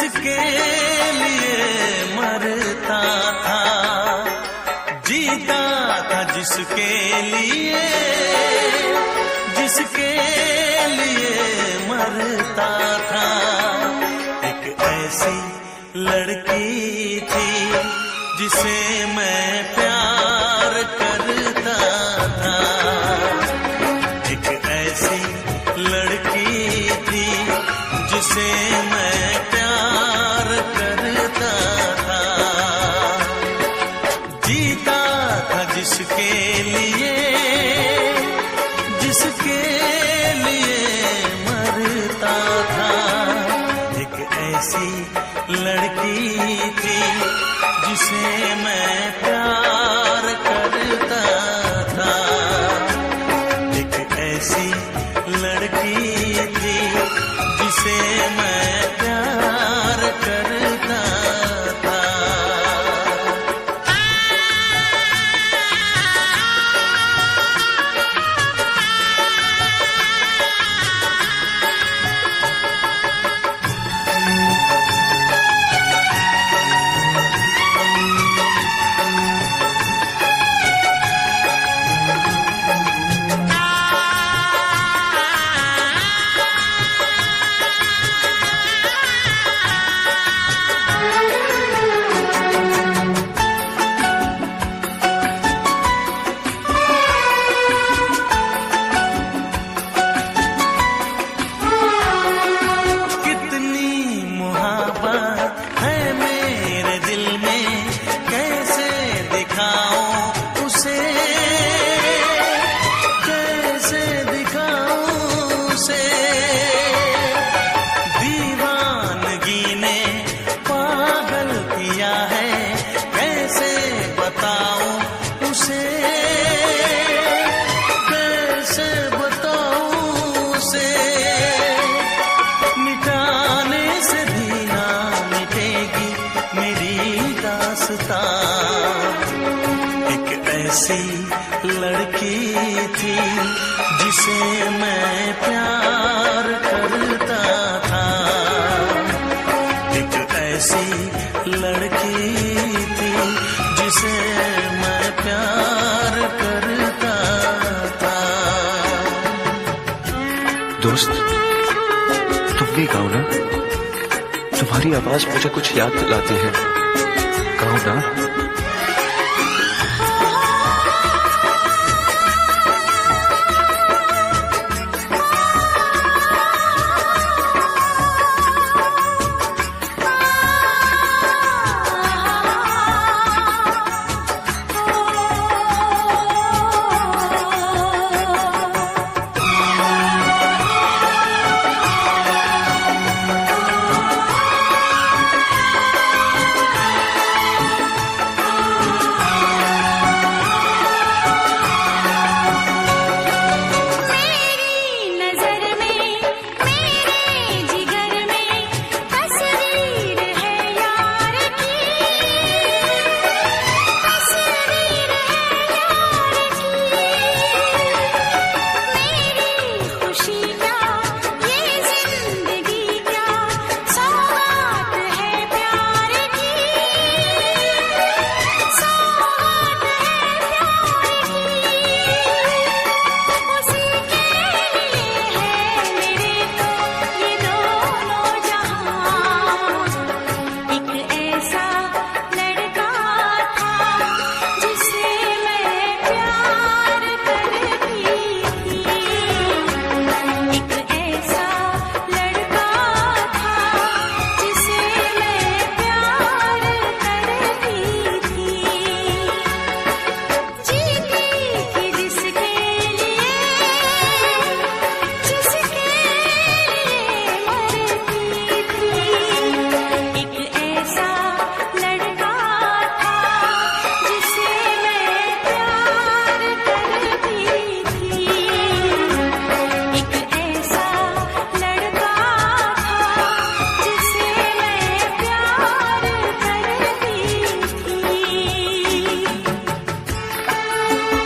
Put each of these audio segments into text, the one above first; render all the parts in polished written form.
जिसके लिए मरता था, जीता था जिसके लिए, जिसके लिए मरता था। एक ऐसी लड़की थी जिसे मैं प्यार करता था, एक ऐसी लड़की थी जिसे मैं प्यार करता था। जीता था जिसके लिए, जिसके लिए मरता था। एक ऐसी लड़की थी जिसे मैं प्यार करता था, एक ऐसी लड़की थी जिसे मैं प्यार करता था। एक ऐसी लड़की थी जिसे मैं प्यार करता था, एक ऐसी लड़की थी जिसे मैं प्यार करता था। दोस्त, तुम भी गाओ ना, तुम्हारी आवाज मुझे कुछ याद दिलाती है, गाओ ना।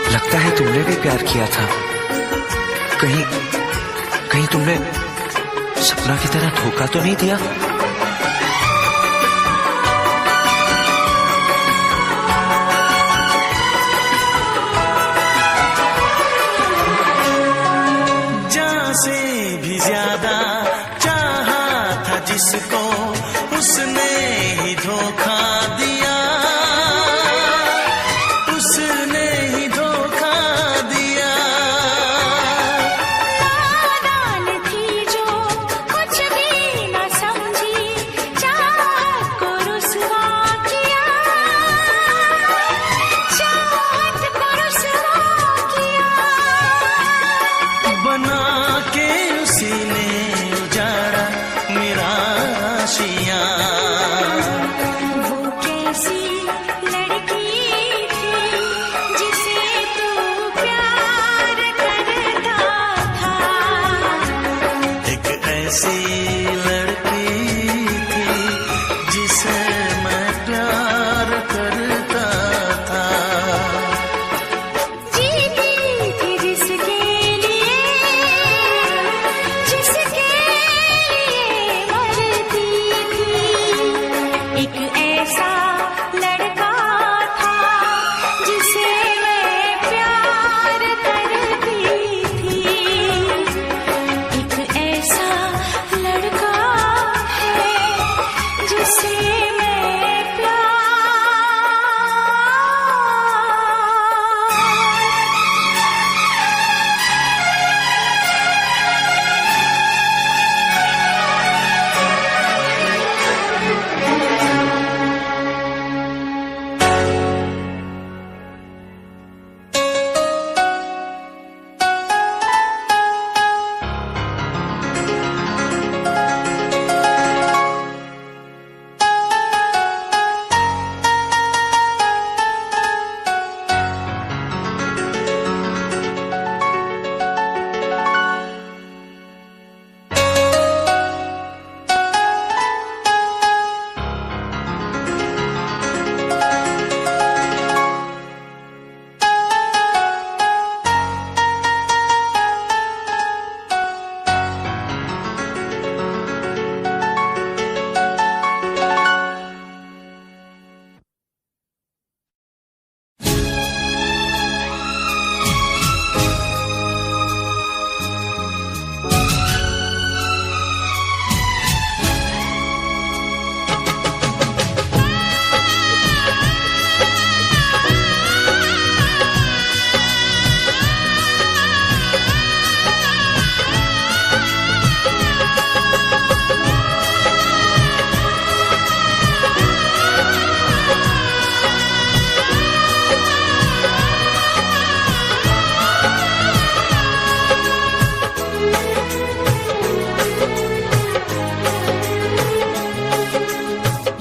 लगता है तुमने भी प्यार किया था, कहीं तुमने सपना की तरह धोखा तो नहीं दिया?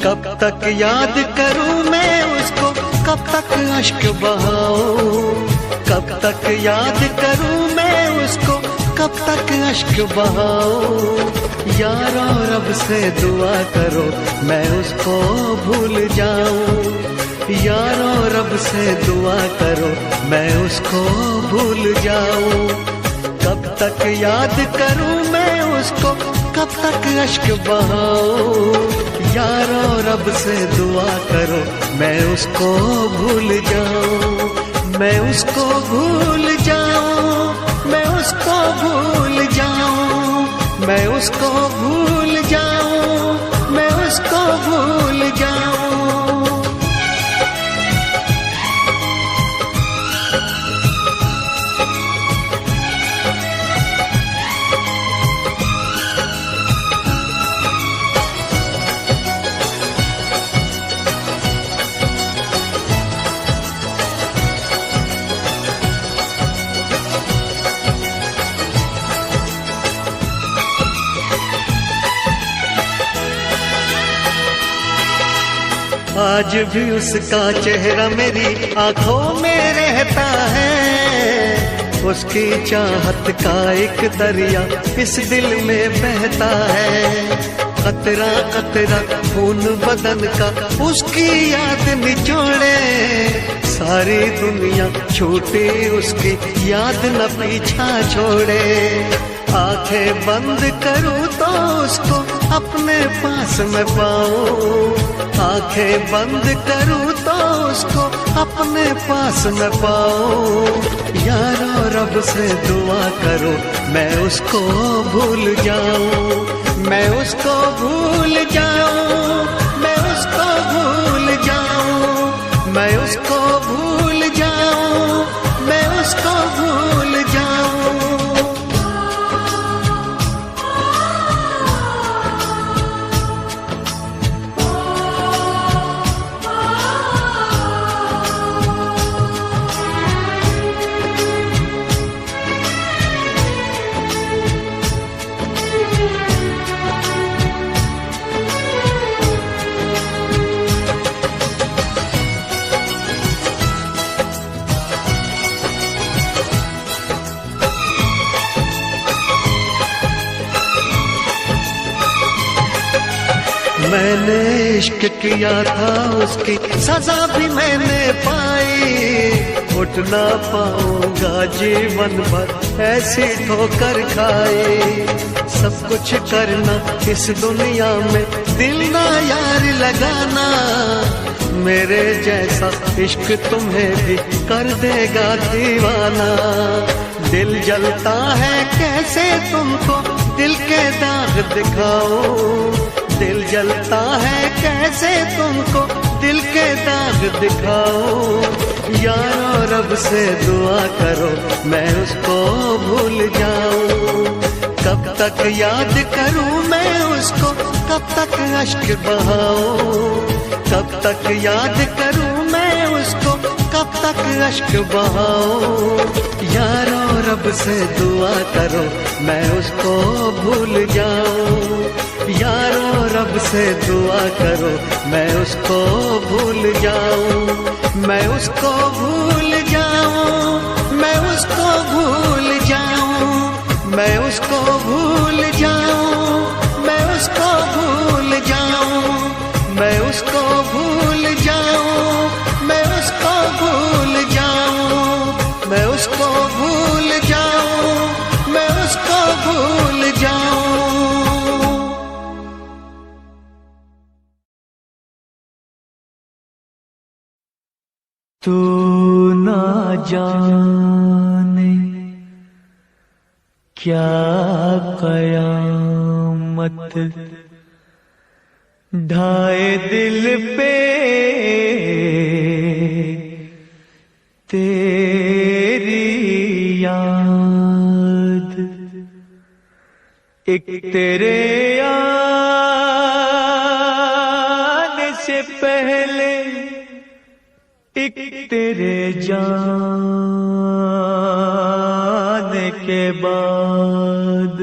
कब तक याद करूं मैं उसको, कब तक अश्क बहाऊं, कब तक याद करूं मैं उसको, कब तक अश्क बहाऊं। यारो रब से दुआ करो मैं उसको भूल जाऊं, यारो रब से दुआ करो मैं उसको भूल जाऊं। कब तक याद करूं मैं उसको, कब तक अश्क बहाऊं। यारो रब से दुआ करो मैं उसको भूल जाऊं, मैं उसको भूल जाऊं, मैं उसको भूल जाऊं, मैं उसको भूल जाऊं, मैं उसको भूल जाऊं। आज भी उसका चेहरा मेरी आंखों में रहता है, उसकी चाहत का एक दरिया इस दिल में बहता है। कतरा कतरा खून बदन का उसकी याद निचोड़े, सारी दुनिया छूटे उसकी याद न पीछा छोड़े। आंखें बंद करूं तो उसको अपने पास में पाऊं, आंखें बंद करूं तो उसको अपने पास में पाऊं। यारो रब से दुआ करो मैं उसको भूल जाऊं, मैं उसको भूल जाऊं, मैं उसको भूल जाऊं, मैं उसको भूल जाऊं, मैं उसको भूल जाऊं। मैंने इश्क किया था उसकी सजा भी मैंने पाई, उठ ना पाऊंगा जीवन भर ऐसी ठोकर खाई। सब कुछ करना इस दुनिया में दिल ना यार लगाना, मेरे जैसा इश्क तुम्हें भी कर देगा दीवाना। दिल जलता है कैसे तुमको दिल के दाग दिखाऊं, दिल जलता है कैसे तुमको दिल के दाग दिखाऊं। यारो रब से दुआ करो मैं उसको भूल जाऊं, कब तक याद करूं मैं उसको, कब तक अश्क बहाऊं, कब तक याद करूं मैं उसको, कब तक अश्क बहाऊं। यारो रब से दुआ करो मैं उसको भूल जाऊं, यारो रब से दुआ करो मैं उसको भूल जाऊं, मैं उसको भूल जाऊं, मैं उसको भूल जाऊं, मैं उसको भूल जाऊं, मैं उसको भूल जाऊं, मैं उसको भूल जाऊं, मैं उसको भूल जाऊं, मैं उसको भूल जाऊं, मैं उसको भूल जाऊं। तू ना जाने क्या कयामत ढाए दिल पे तेरी याद, एक तेरे आने से पहले एक तेरे जाने के बाद।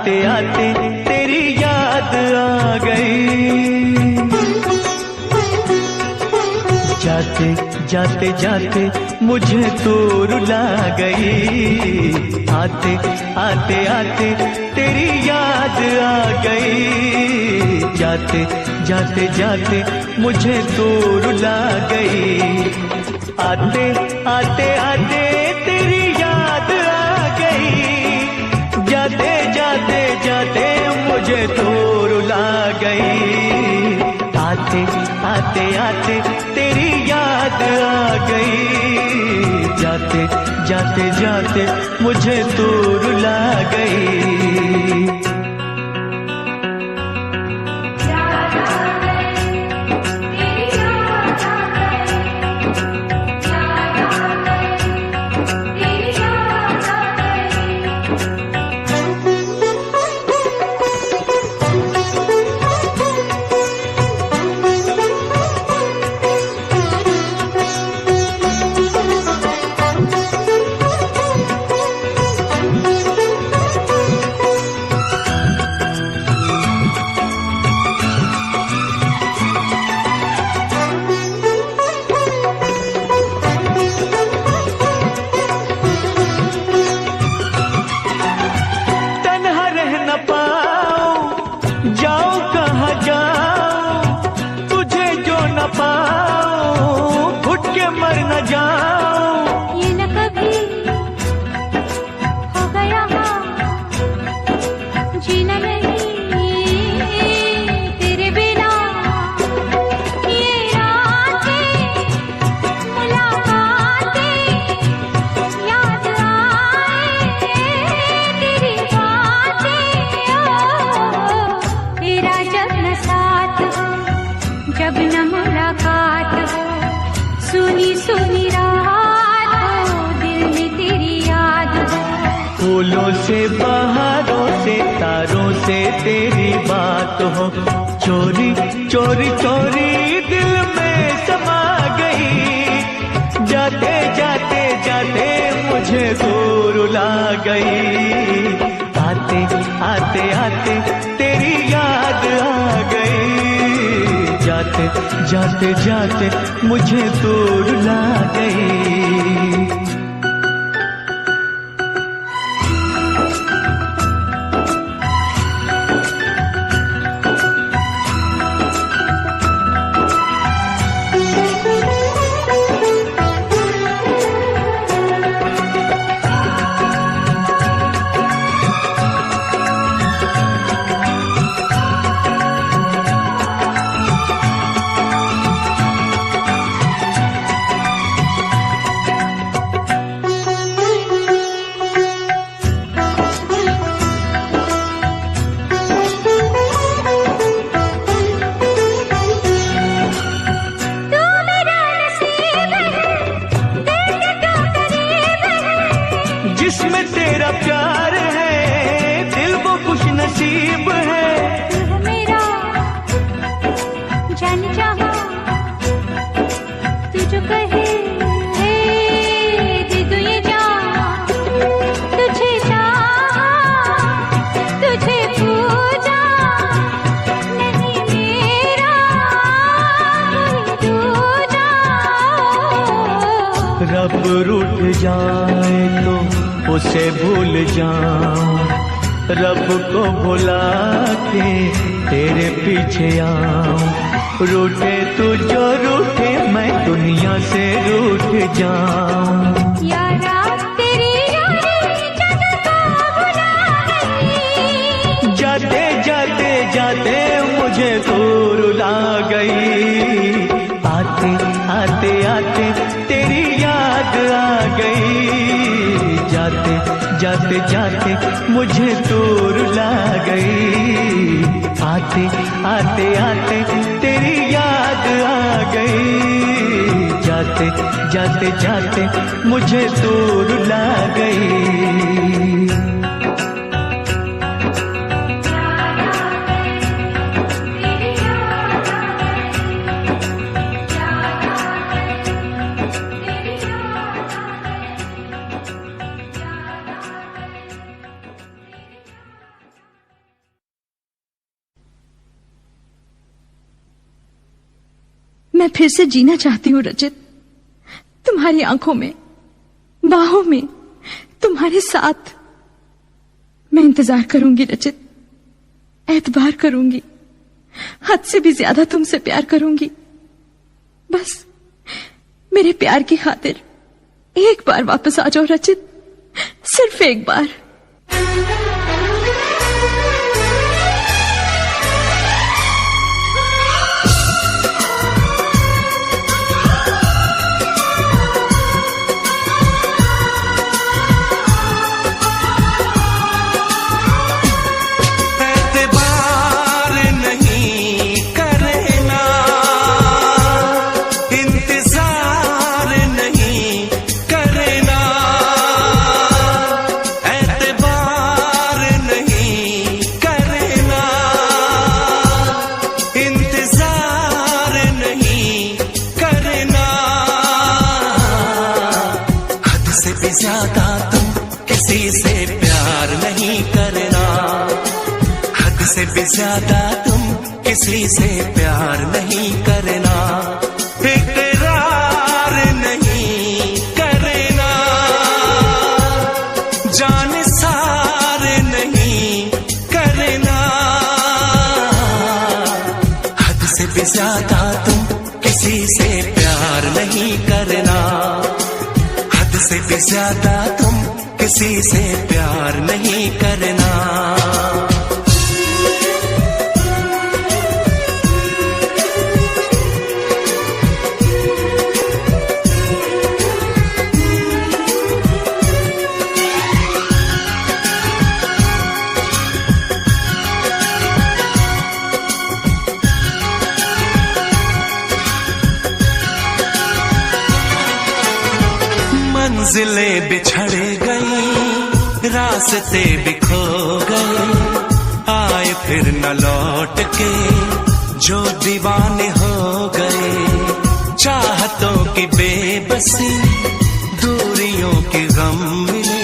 आते आते तेरी याद आ गई, जाते जाते जाते मुझे तू रुला गई, आते आते आते तेरी याद आ गई, जाते जाते जाते मुझे तू रुला गई, आते आते आते तेरी याद आ गई, जाते जाते जाते मुझे तू रुला गई, आते आते आते तेरी याद आ गई, जाते जाते जाते मुझे तू रुला गई। जब न मुलाकात हो, सुनी सुनी रात हो, दिल में तेरी याद हो, फूलों से बहारों से तारों से तेरी बात हो, चोरी चोरी चोरी दिल में समा गई, जाते जाते जाते मुझे दूर रुला गई, आते आते आते तेरी याद आ गई, जाते जाते जाते मुझे दूर रुला गई। जिसमें तेरा प्यार है दिल वो खुश नसीब है, मेरा जान चाहा तू जो कहे दे दूं ये जान, तुझे चाहा तुझे पूजा, नहीं मेरा कोई दूजा, रब रूठ जाए तो उसे भूल जाऊं, रब को भुला के तेरे पीछे आऊं, रूठे तू जो रूठे मैं दुनिया से रूठ जाऊं, यारा तेरी यारी जग को भुला गई, जाते जाते जाते मुझे दूर रुला गई, आते आते आते तेरी याद आ गई, जाते जाते जाते मुझे दूर रुला गई, आते आते आते तेरी याद आ गई, जाते जाते जाते मुझे दूर रुला गई। मैं फिर से जीना चाहती हूँ रचित, तुम्हारी आंखों में, बाहों में, तुम्हारे साथ। मैं इंतजार करूंगी रचित, एतबार करूंगी, हद से भी ज्यादा तुमसे प्यार करूंगी। बस मेरे प्यार की खातिर एक बार वापस आ जाओ रचित, सिर्फ एक बार। ज्यादा तुम किसी से प्यार नहीं करना, हद से भी ज्यादा तुम किसी से प्यार नहीं करना, इकरार नहीं करना, जान सार नहीं करना, हद से भी ज्यादा तुम किसी से प्यार नहीं करना, से भी ज्यादा तुम किसी से प्यार नहीं करना। मंजिलें बिछड़ गई, रास्ते बिखो गए, आए फिर न लौट के जो दीवाने हो गए, चाहतों की बेबसी, दूरियों के गम मिले,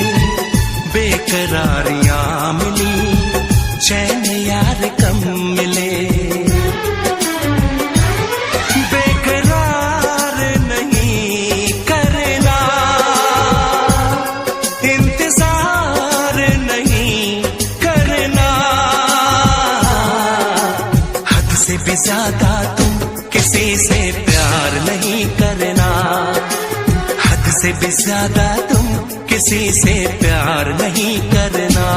बेकरारियां मिली, चैन यार कम मिले, ज्यादा तुम किसी से प्यार नहीं करना, हद से भी ज्यादा तुम किसी से प्यार नहीं करना।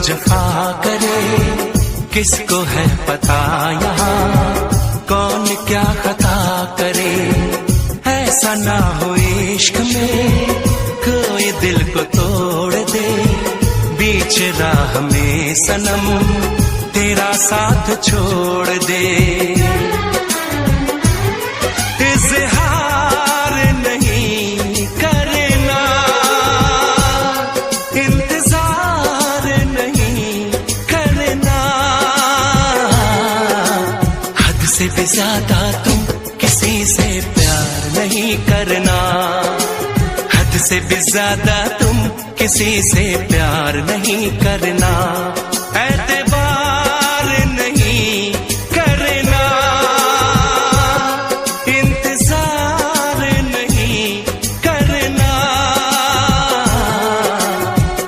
जफा करे, किसको है पता यहाँ कौन क्या खता करे, ऐसा ना हो इश्क में कोई दिल को तोड़ दे, बीच राह में सनम तेरा साथ छोड़ दे, इज़हार नहीं करना, इंतजार नहीं करना, हद से भी ज्यादा तुम किसी से प्यार नहीं करना, हद से भी ज्यादा तुम किसी से प्यार नहीं करना, एतबार नहीं करना, इंतजार नहीं करना,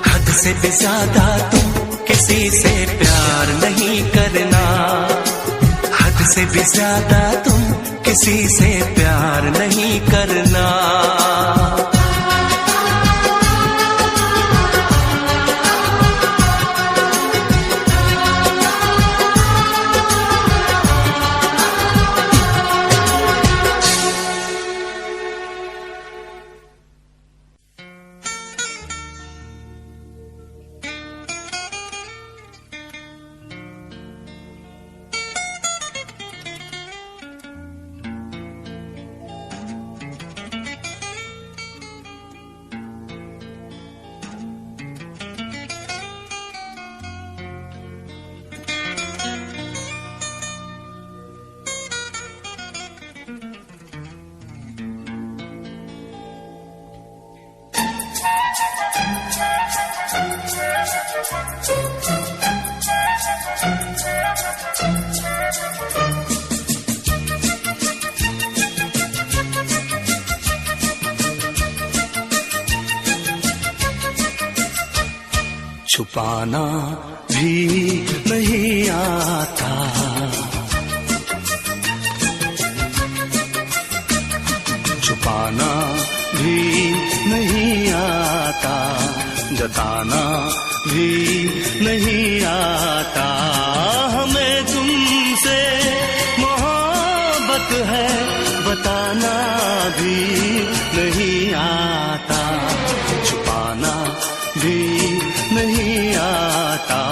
हद से भी ज्यादा तुम किसी से प्यार नहीं करना, हद से भी ज्यादा तुम किसी से प्यार नहीं करना। छुपाना भी नहीं आता। छुपाना भी नहीं आता, जताना भी नहीं आता। हमें तुमसे मोहब्बत है बताना भी नहीं आता। छुपाना भी नहीं आता,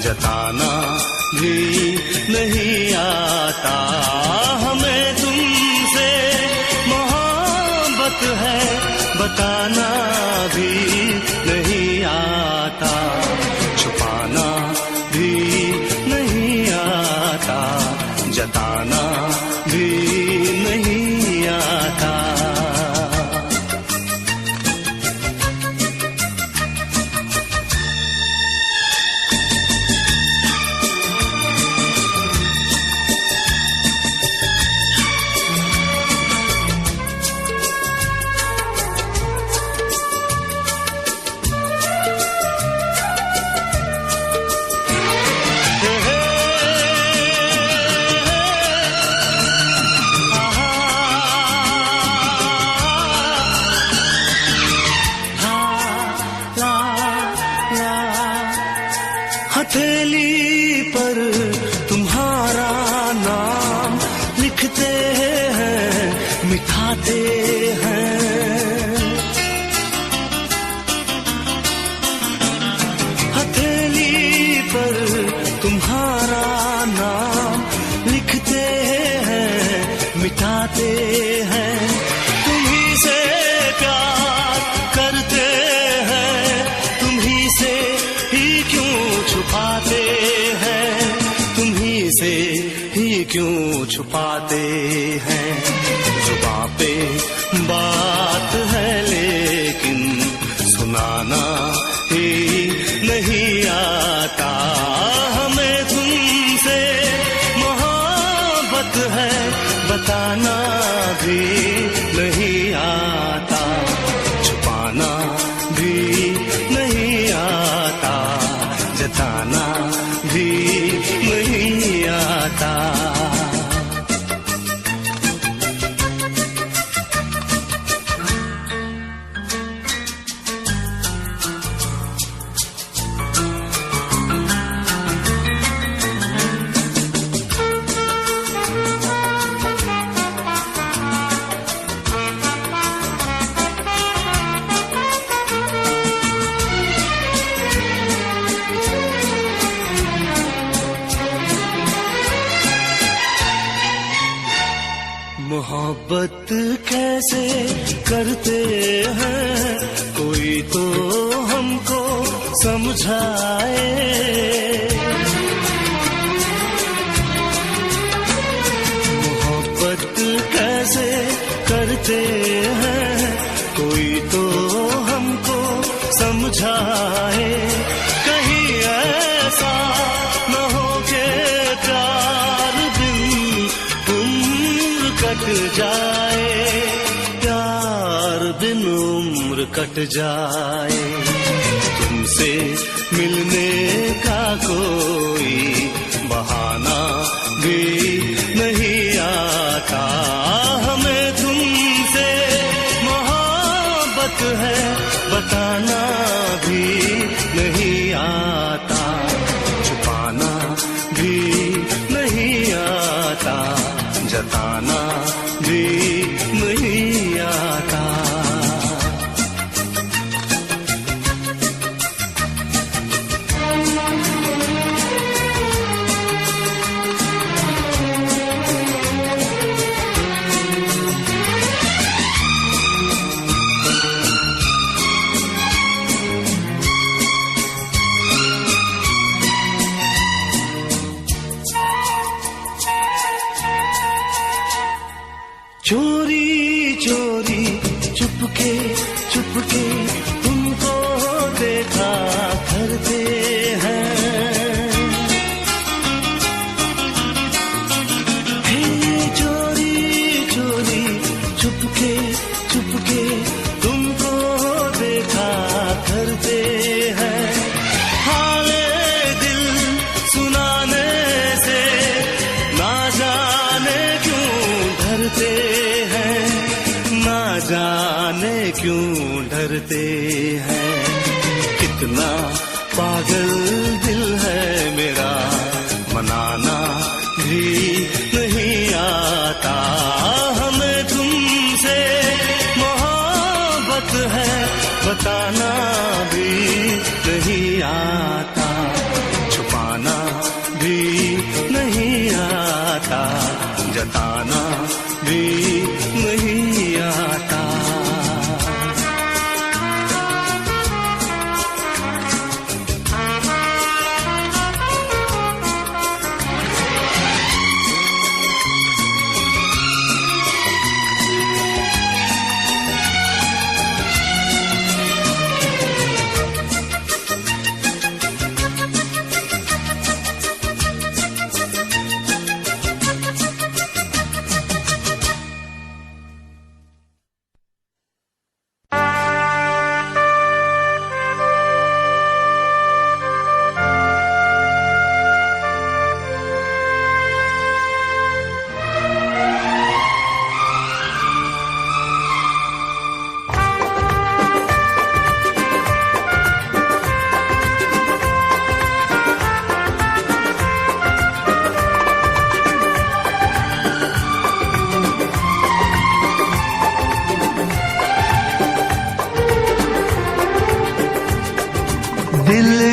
जताना भी नहीं आता। हमें तुमसे मोहब्बत है बताना भी नहीं आता। छुपाना भी नहीं आता, जताना भी नहीं आता। हथेली पर तुम्हारा नाम लिखते हैं, मिठाते हैं। हथेली पर तुम्हारा नाम लिखते हैं, मिठाते हैं। तुम्ही से प्यार करते हैं, तुम्ही से ही क्यों छुपाते हैं, तुम्ही से ही क्यों छुपाते हैं। जुबां पे बात है लेकिन सुनाना ही नहीं आता। हमें तुमसे मोहब्बत है बताना भी नहीं आता। छुपाना भी नहीं आता, जताना भी नहीं आता। मोहब्बत कैसे करते हैं कोई तो हमको समझाए। मोहब्बत कैसे करते हैं कोई तो हमको समझाए। कहीं ऐसा न हो के प्यार बिन उम्र कट जाए, प्यार बिन उम्र कट जाए। तुमसे मिलने का कोई बहाना भी नहीं आता। हमें तुमसे मोहब्बत है बताना भी नहीं आता। छुपाना भी नहीं आता, जताना भी नहीं आता। चोरी चोरी चुपके चुपके तुमको देखा करते हैं। हे चोरी चोरी चुपके चुपके तुमको देखा करते हैं। क्यों डरते हैं। कितना पागल दिल है मेरा, मनाना भी नहीं आता। हमें तुमसे मोहब्बत है, बताना भी नहीं आता। छुपाना भी नहीं आता, जताना भी नहीं आता।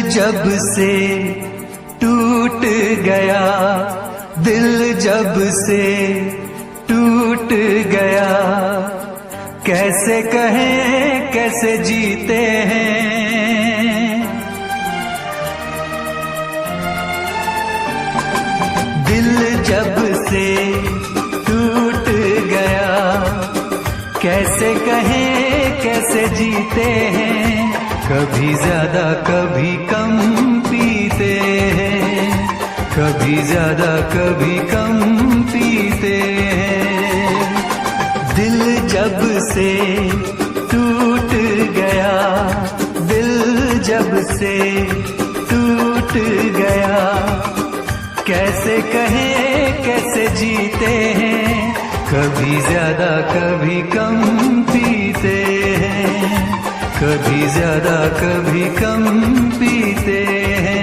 जब से टूट गया, दिल जब से टूट गया, कैसे कहें कैसे जीते हैं। दिल जब से टूट गया, कैसे कहें कैसे जीते हैं। कभी ज्यादा कभी कम पीते हैं, कभी ज्यादा कभी कम पीते हैं। दिल जब से टूट गया, दिल जब से टूट गया, कैसे कहें कैसे जीते हैं। कभी ज्यादा कभी कम पीते हैं, कभी ज्यादा कभी कम पीते हैं।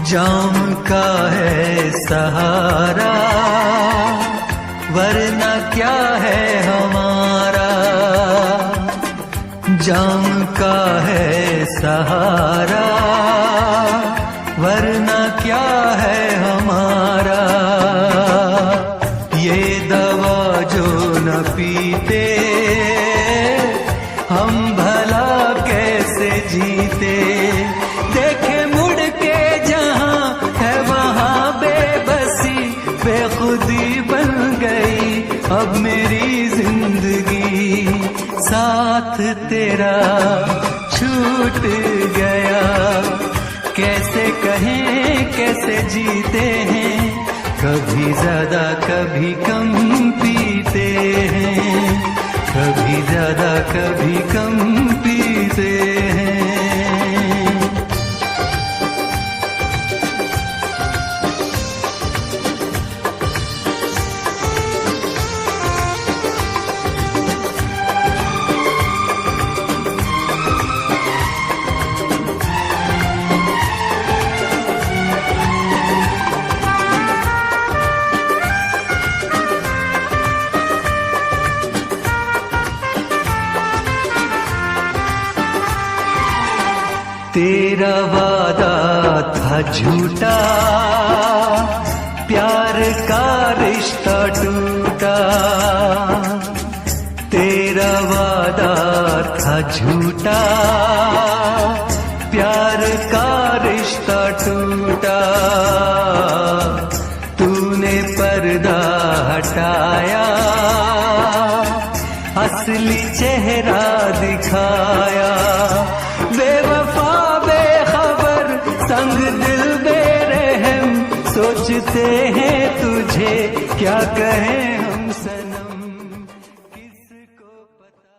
जाम का है सहारा, वरना क्या है हमारा। जाम का है सहारा, वरना क्या है हमारा। ये दवा जो न पीते, हम भला कैसे जीते। देखे मुड़ के जहां है वहां बेबसी, बेखुदी बन गई अब मेरी जिंदगी। साथ तेरा छूट गया, कैसे कहें कैसे जीते हैं। कभी ज्यादा कभी कम पीते हैं, कभी ज्यादा कभी कम पीते हैं। तेरा वादा था झूठा, प्यार का रिश्ता टूटा। तेरा वादा था झूठा, प्यार का रिश्ता टूटा, तूने पर्दा हटाया, असली चेहरा दिखाया। बेवफा बेखबर संग दिल बेरहम, सोचते हैं तुझे क्या कहें हम सनम, किसको पता।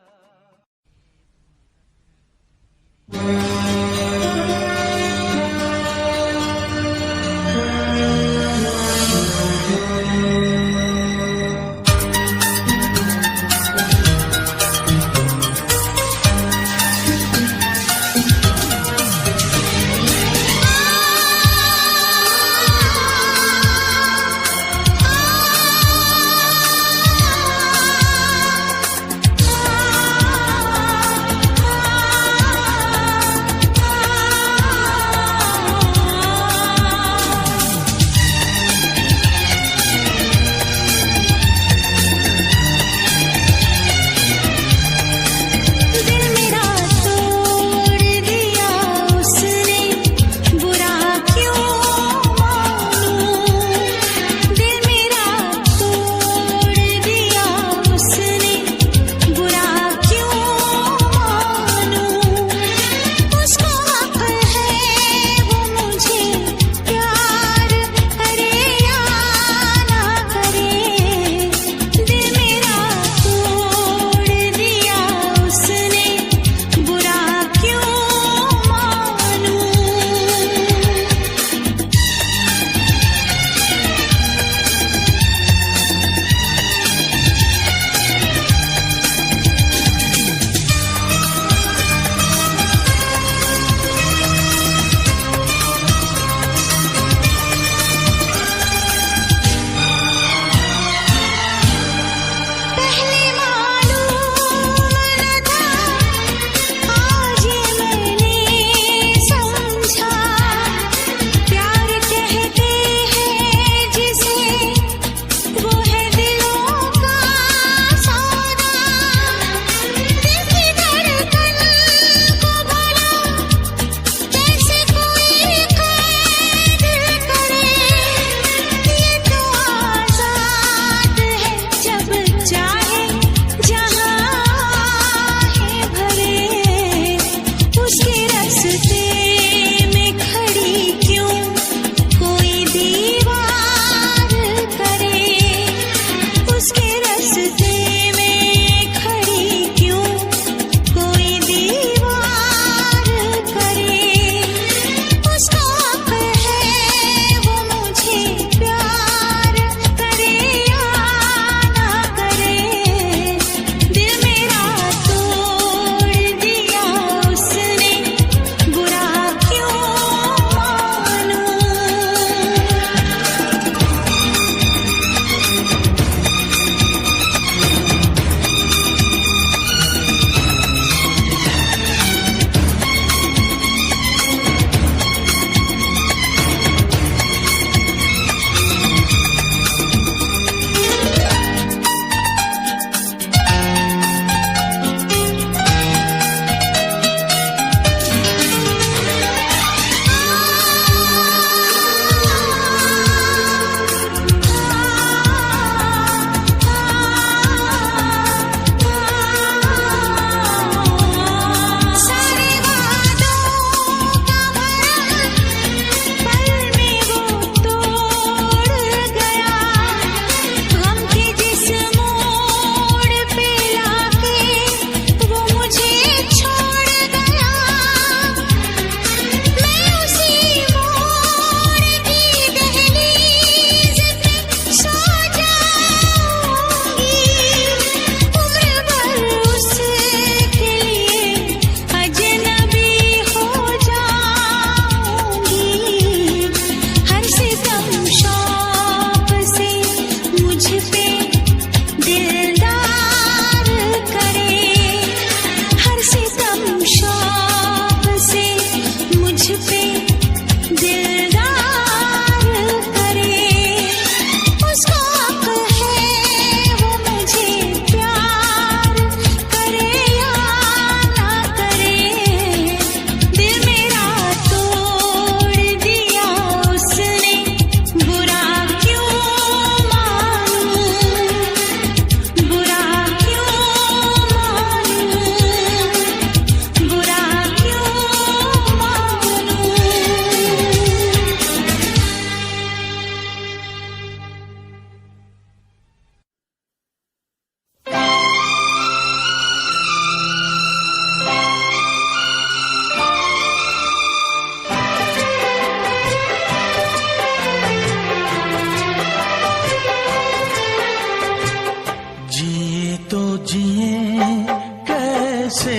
कैसे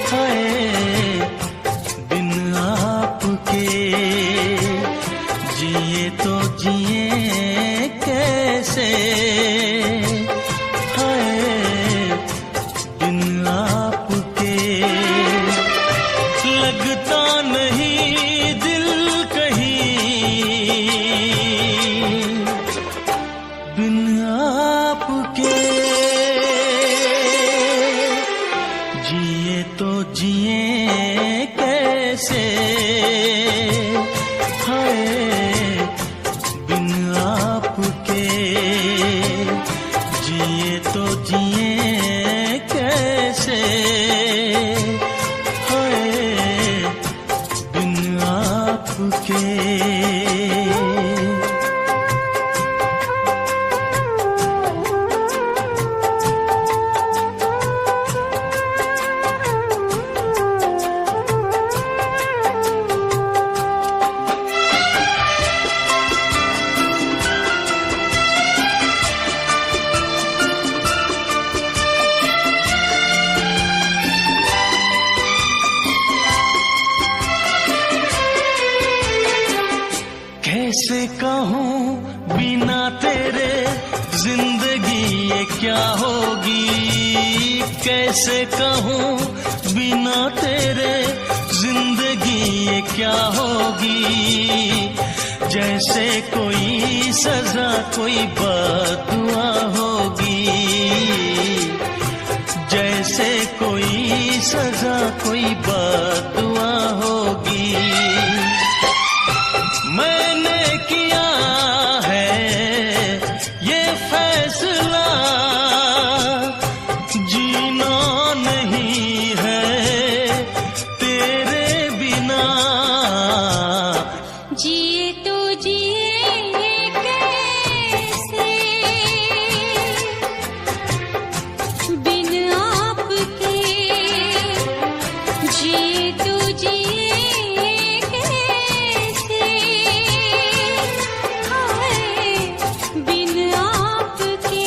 हाय बिन आपके जिए तो जिए कैसे हाय बिन आपके लगता नहीं दिल कहीं बिन आपके जिए तो जिए कैसे हाय बिन आपके जिए तो जिए कैसे हाय बिन आपके कैसे कहूँ बिना तेरे जिंदगी ये क्या होगी कैसे कहूँ बिना तेरे जिंदगी ये क्या होगी जैसे कोई सजा कोई बददुआ होगी जैसे कोई सजा कोई बददुआ होगी मैंने किया है ये फैसला जीना नहीं है तेरे बिना जिए तो जिए कैसे बिन आपके जिए तो जिए कैसे हाय बिन आपके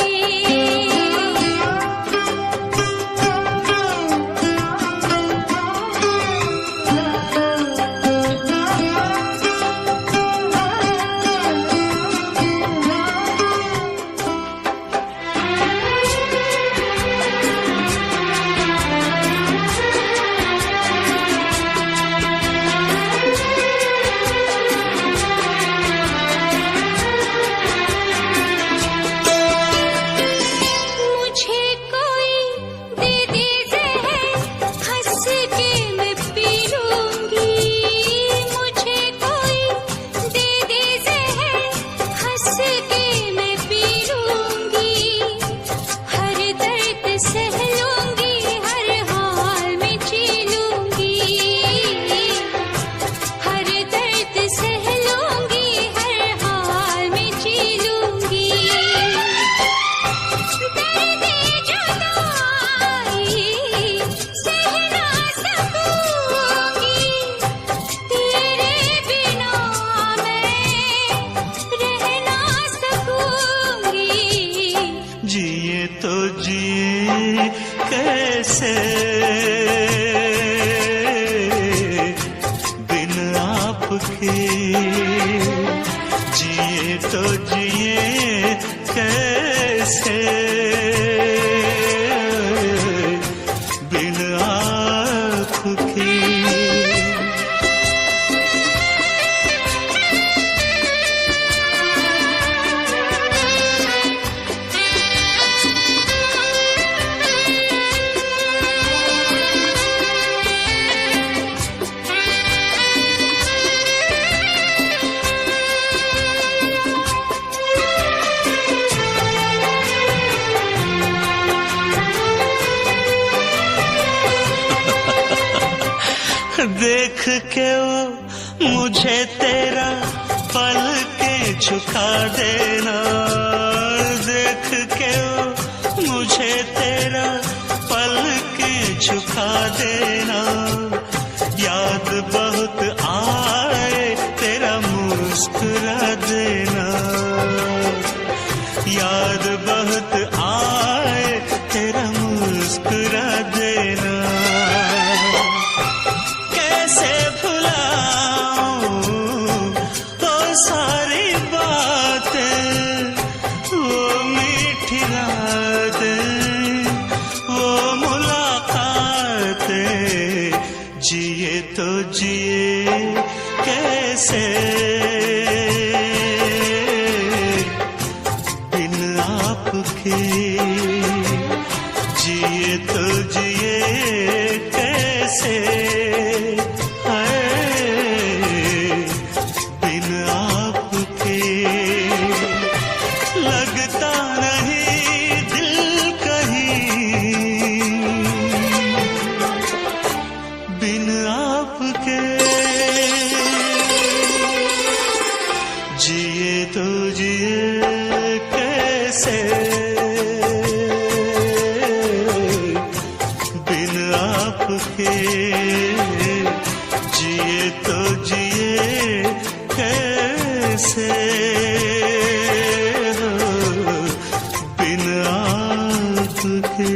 मुझे कोई दे दे ज़हर हंस के मैं पी लूंगी मुझे कोई दे दे ज़हर हंस के मैं पी लूंगी हर दर्द सह लूंगी हर हाल में जी लूंगी हर दर्द सह लूंगी हर हाल में जी लूंगी दर्द जुदाई सह ना सकूंगी तेरे बिना मैं रह ना सकूंगी जिए तो जिए कैसे बिन आपके जिए तो जिए कैसे बिन आपके देख के वो मुझे तेरा पल के झुका देना देख के वो मुझे तेरा पल के झुका देना याद बहुत आए तेरा मुस्कुरा देना याद बहुत आए तेरा मुस्कुरा मुस्कुरा देना। कैसे भुलाऊं वो सारी बातें, वो मीठी रातें, वो मुलाकातें, जिए तो जिए कैसे बिन आपके, जिए तो जिए कैसे है बिन आपके। लगता नहीं दिल कहीं बिन आपके, जिए तो जिए कैसे बिन आपके, जिए तो जिए कैसे बिन आपके।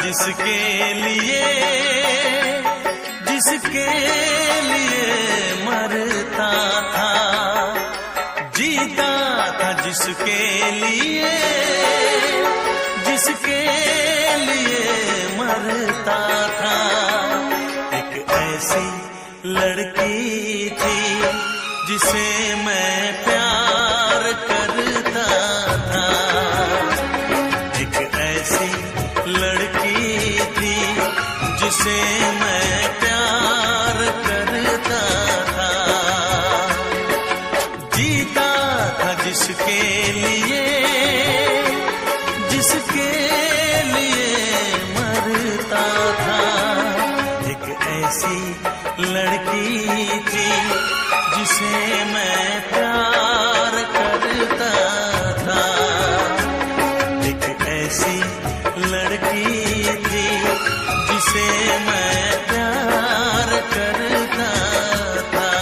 जिसके लिए, जिसके लिए मरता था, जीता था जिसके लिए, जिसके लिए मरता था। एक ऐसी लड़की थी जिसे मैं प्यार करता था, एक ऐसी लड़की थी जिसे मैं प्यार करता था। जीता था जिसके लिए, जिसके लिए मरता था। एक ऐसी लड़की थी जिसे मैं प्यार करता था, एक ऐसी लड़की थी जिसे मैं प्यार करता था।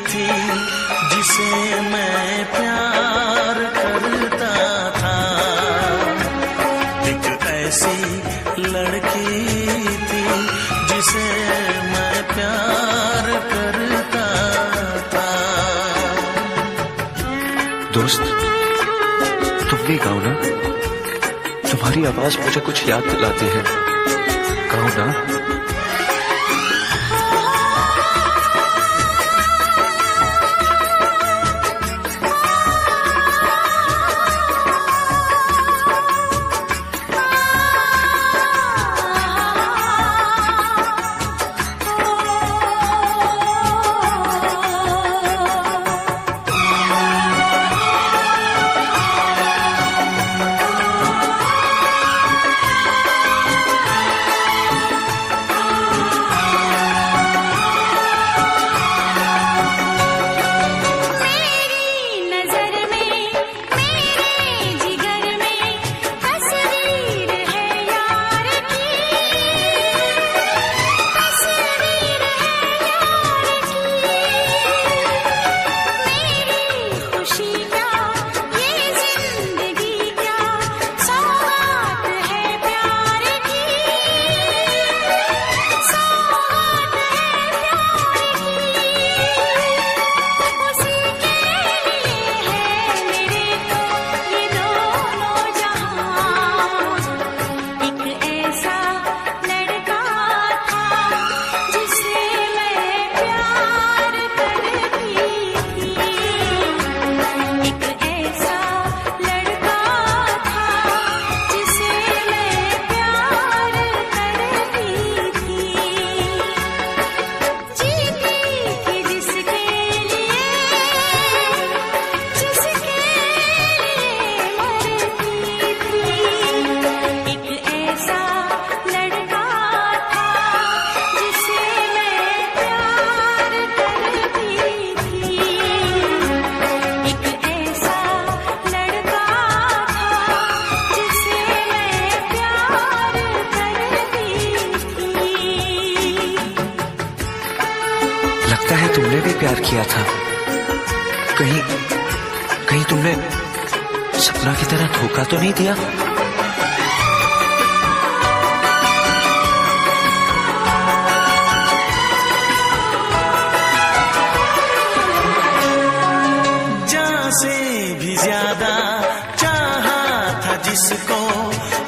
थी जिसे मैं प्यार करता था। एक ऐसी लड़की थी जिसे मैं प्यार करता था। दोस्त, तुम भी गाओ ना, तुम्हारी आवाज मुझे कुछ याद दिलाती है। गाओ ना। प्यार किया था। कहीं कहीं तुमने सपना की तरह धोखा तो नहीं दिया? जान से भी ज्यादा चाहा था जिसको,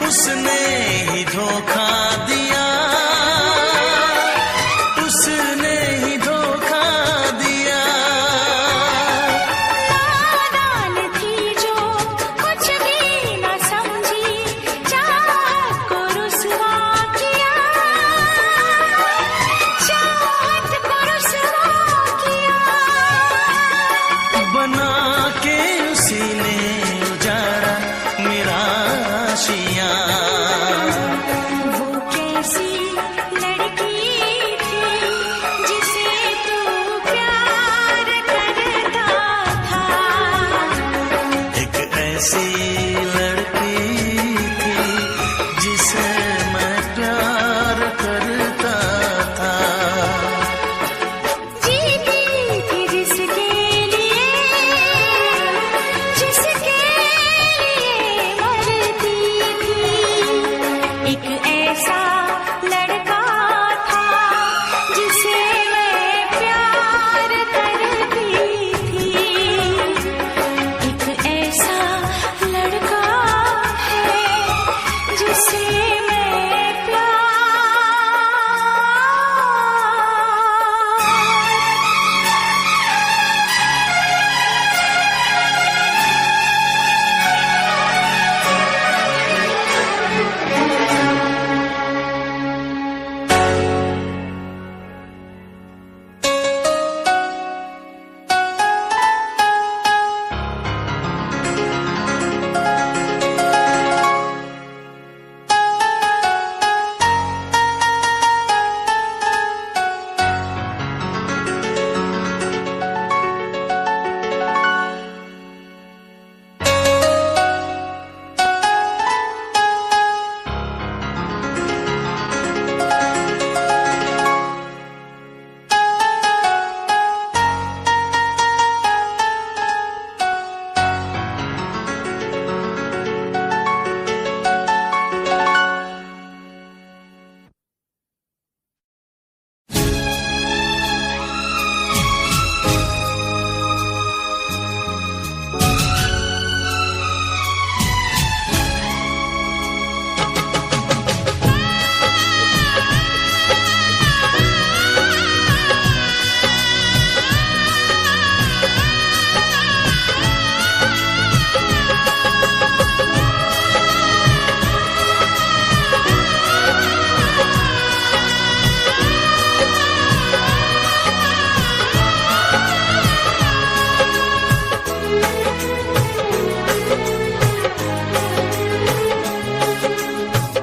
उसने ही धोखा दिया, उसने ही धोखा दिया। नादान थी जो कुछ भी न समझी, चाहत को रुसवा किया, चाहत को रुसवा किया। बना के उसी ने उजाड़ा मेरा आशियाँ। वो कैसी लड़की थी जिसे तू प्यार करता था, एक ऐसी लड़की थी जिसे मैं प्यार करता था। जीती थी जिसके लिए, जिसके लिए मरती थी। एक ऐसा लड़का था जिसे मैं प्यार करती थी। एक ऐसा लड़का है जिसे मैं प्यार।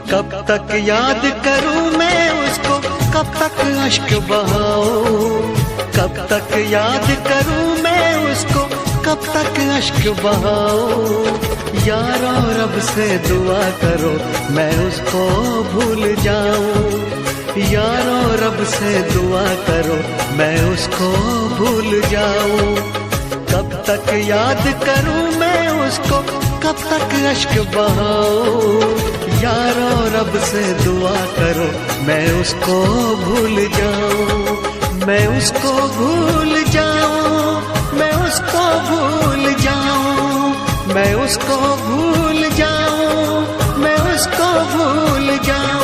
कब तक याद करूं मैं उसको, कब तक अश्क बहाऊं, कब तक याद करूं मैं उसको, कब तक अश्क बहाऊं। यारो रब से दुआ करो मैं उसको भूल जाऊं, यारो रब से दुआ करो मैं उसको भूल जाऊं। कब तक याद करूं मैं उसको, कब तक अश्क बहाऊं। यारो रब से दुआ करो मैं उसको भूल जाऊं, मैं उसको भूल जाऊं, मैं उसको भूल जाऊं, मैं उसको भूल जाऊं, मैं उसको भूल जाऊं।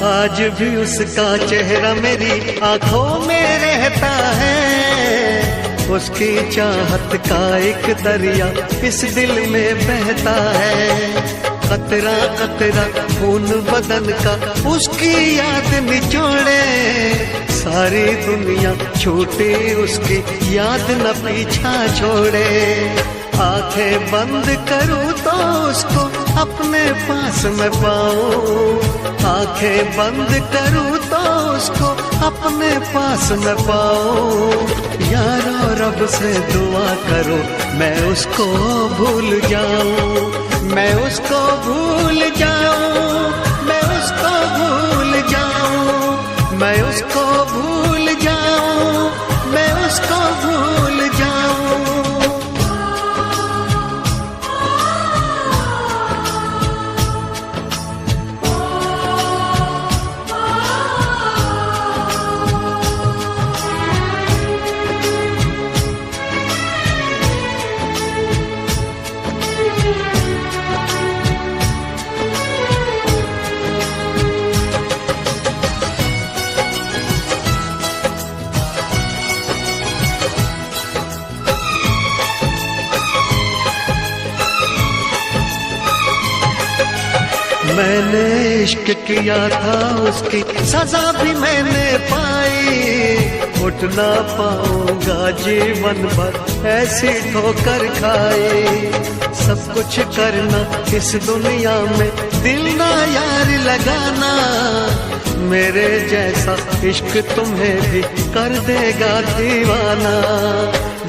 आज भी उसका चेहरा मेरी आंखों में रहता है, उसकी चाहत का एक दरिया इस दिल में बहता है। कतरा कतरा खून बदन का उसकी याद निचोड़े, सारी दुनिया छूटे उसकी याद न पीछा छोड़े। आंखें बंद करूं तो उसको अपने पास मैं पाऊं, आंखें बंद करूं तो उसको अपने पास मैं पाऊं। यारो रब से दुआ करो मैं उसको भूल जाऊं, मैं उसको भूल जाऊं, मैं उसको भूल जाऊं, मैं उसको भूल जाऊं, मैं उसको भूल जाऊं। मैंने इश्क किया था उसकी सजा भी मैंने पाई, उठ ना पाऊंगा जीवन भर ऐसी ठोकर खाई। सब कुछ करना इस दुनिया में दिल ना यार लगाना, मेरे जैसा इश्क तुम्हें भी कर देगा दीवाना।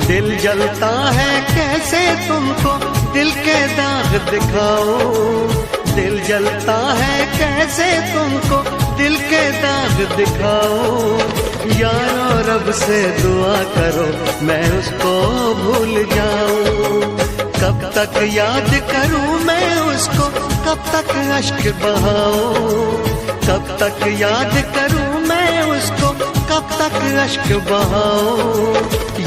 दिल जलता है कैसे तुमको दिल के दाग दिखाऊं, दिल जलता है कैसे तुमको दिल के दाग दिखाऊं। यारो रब से दुआ करो मैं उसको भूल जाऊं, कब तक याद करूं मैं उसको, कब तक अश्क बहाऊं, कब तक याद करूं मैं उसको, कब तक अश्क बहाऊं।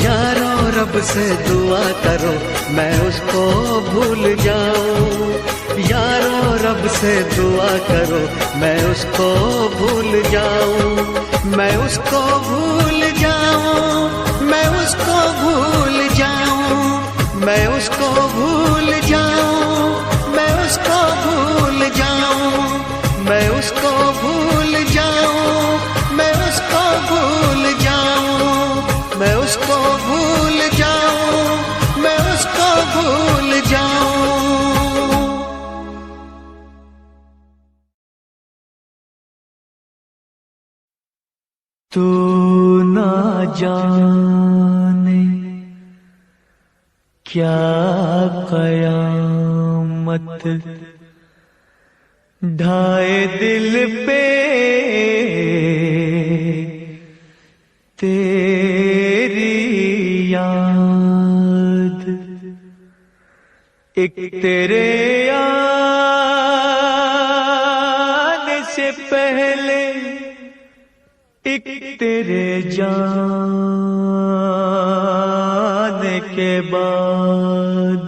यारो रब से दुआ करो मैं उसको भूल जाऊं, यारो रब से दुआ करो मैं उसको भूल जाऊं, मैं उसको भूल जाऊं, मैं उसको भूल जाऊं, मैं उसको भूल जाऊं, मैं उसको भूल जाऊं, मैं उसको भूल जाऊं, मैं उसको भूल जाऊं, मैं उसको भूल जाऊं, मैं उसको भूल जाऊं। तू ना जाने क्या कयामत ढाए दिल पे तेरी याद, एक तेरे आने से पहले एक तेरे जाने के बाद।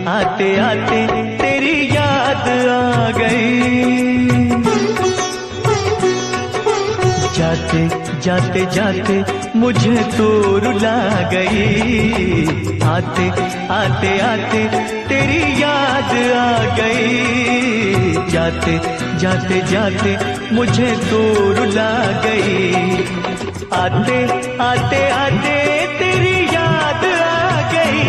आते आते तेरी याद आ गई, जाते जाते जाते मुझे तो रुला गई। आते आते आते तेरी याद आ गई, जाते जाते जाते मुझे तो रुला गई। आते आते आते तेरी याद आ गई,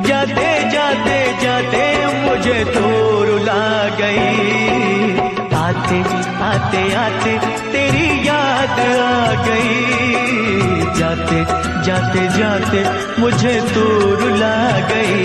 जाते जाते जाते मुझे तो रुला गई। आते आते आते तेरी याद आ गई, जाते जाते जाते मुझे तो रुला गई।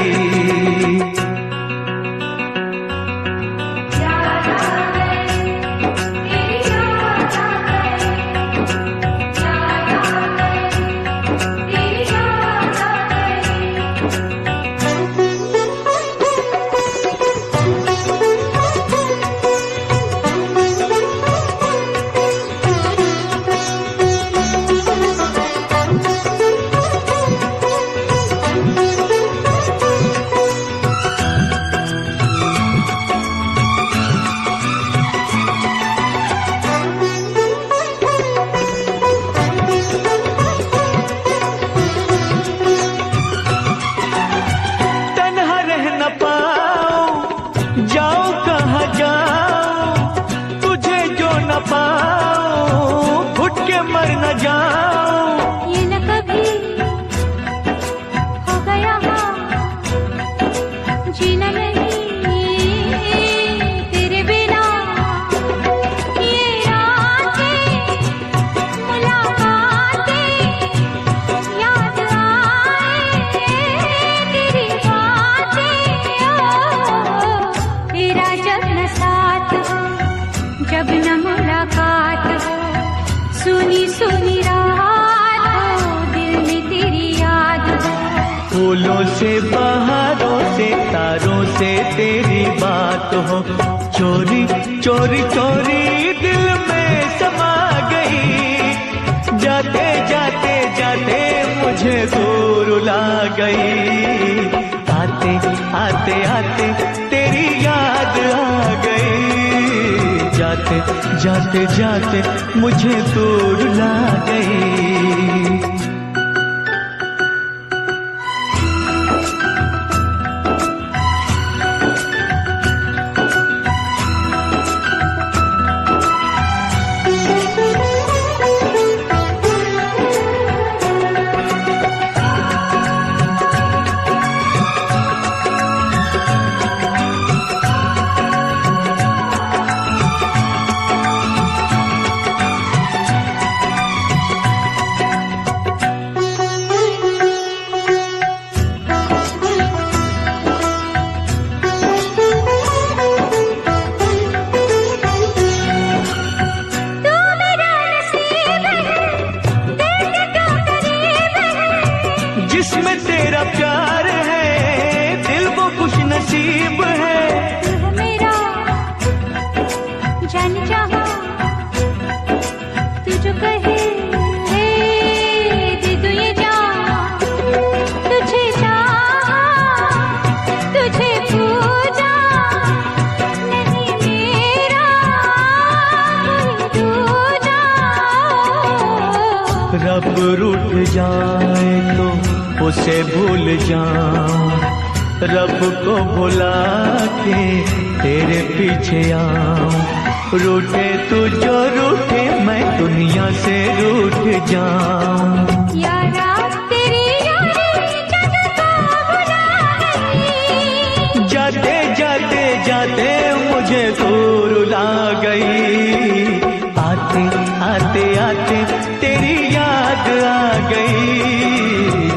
फूलों से बहारों से तारों से तेरी बात हो, चोरी चोरी चोरी दिल में समा गई। जाते जाते जाते मुझे दूर ला गई। आते आते आते तेरी याद आ गई। जाते जाते जाते मुझे दूर ला गई। जिसमें तेरा प्यार है दिल वो खुश नसीब है। तू मेरा जान चाहा तू जो कहे दे दो ये जान। तुझे चाहा तुझे पूजा नहीं मेरा कोई दूजा। रब रूठ जाए तो उसे भूल जाऊं, रब को भुला के तेरे पीछे आऊं। रूठे तू जो रूठे मैं दुनिया से रूठ जाऊं। यारा तेरी यारी जग को भुला गई। जाते जाते जाते मुझे दूर ला गई। आते आते आते तेरी याद आ गई।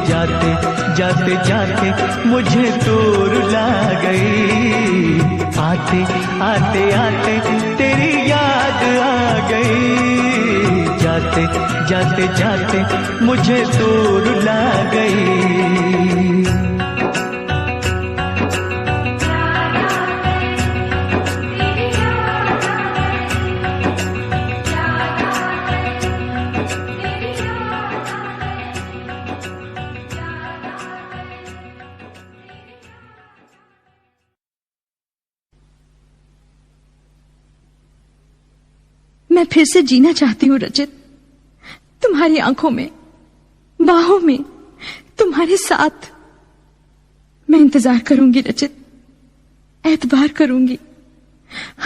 जाते जाते जाते मुझे दूर ला गई। आते आते आते तेरी याद आ गई। जाते जाते जाते मुझे दूर ला गई। मैं फिर से जीना चाहती हूँ रचित, तुम्हारी आंखों में, बाहों में, तुम्हारे साथ। मैं इंतजार करूंगी रचित, एतबार करूंगी,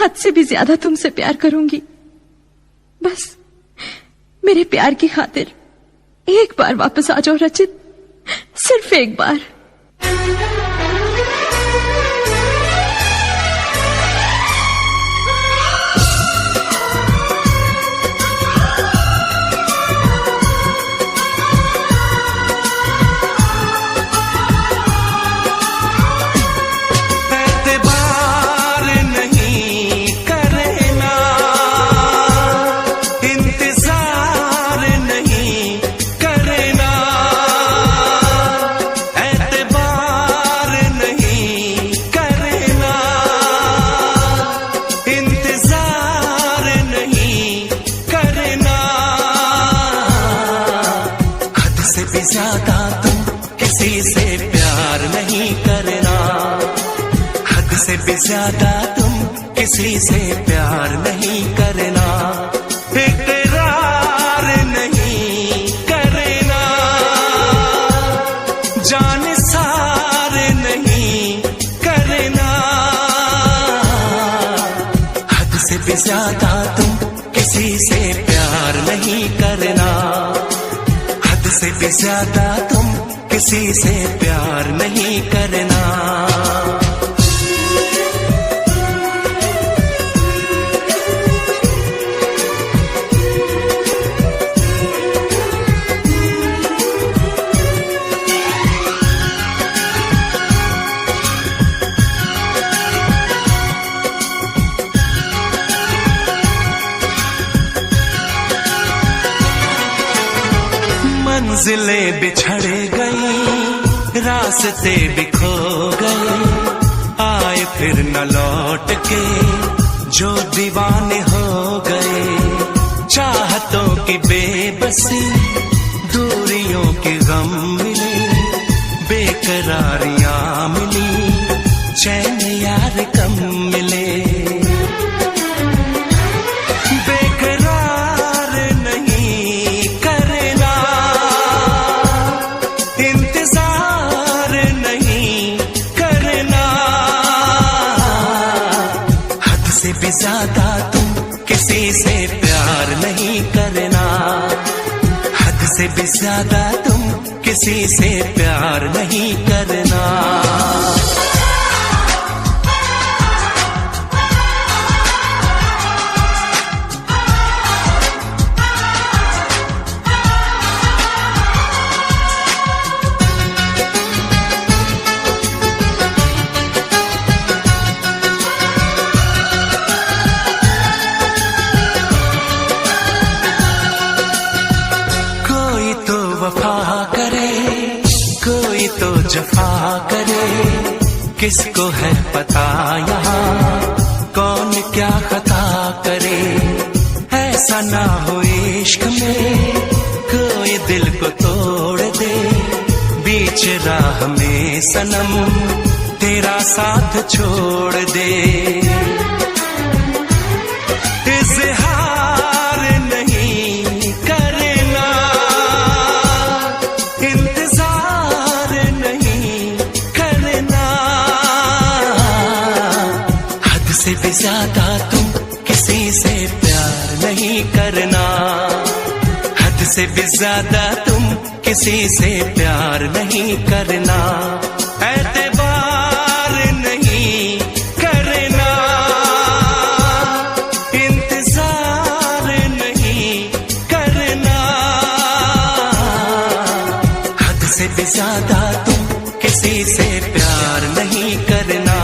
हद से भी ज्यादा तुमसे प्यार करूंगी। बस मेरे प्यार की खातिर एक बार वापस आ जाओ रचित, सिर्फ एक बार। ज्यादा तुम किसी से प्यार नहीं करना। हद से भी ज्यादा तुम किसी से प्यार नहीं करना। इकरार नहीं करना, जान सार नहीं करना। हद से भी ज्यादा तुम किसी से प्यार नहीं करना। से भी ज्यादा तुम किसी से प्यार नहीं करना। मंजिलें बिछड़ गई, रास्ते रास्ते भी खो गए, आए फिर न लौट के, जो दीवाने हो गए। चाहतों की बेबसी, दूरियों के गम मिले, बेकरारियां मिली, चैन यार कम मिले। बेकरार नहीं करना, इंतजार नहीं करना, हद से भी ज्यादा तुम किसी से प्यार नहीं करना, हद से भी ज्यादा तुम किसी से प्यार नहीं करना। जफा करे, किसको है पता यहाँ कौन क्या खता करे। ऐसा ना हो इश्क में कोई दिल को तोड़ दे, बीच राह में सनम तेरा साथ छोड़ दे। इज़हार नहीं करना, इंतजार नहीं करना, हद से भी ज्यादा तुम किसी से प्यार नहीं करना, हद से भी ज्यादा तुम किसी से प्यार नहीं करना। एतबार नहीं करना, इंतजार नहीं करना, हद से भी ज्यादा तुम किसी से प्यार नहीं करना,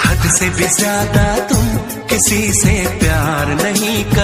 हद से भी ज्यादा तुम किसी से प्यार नहीं करना।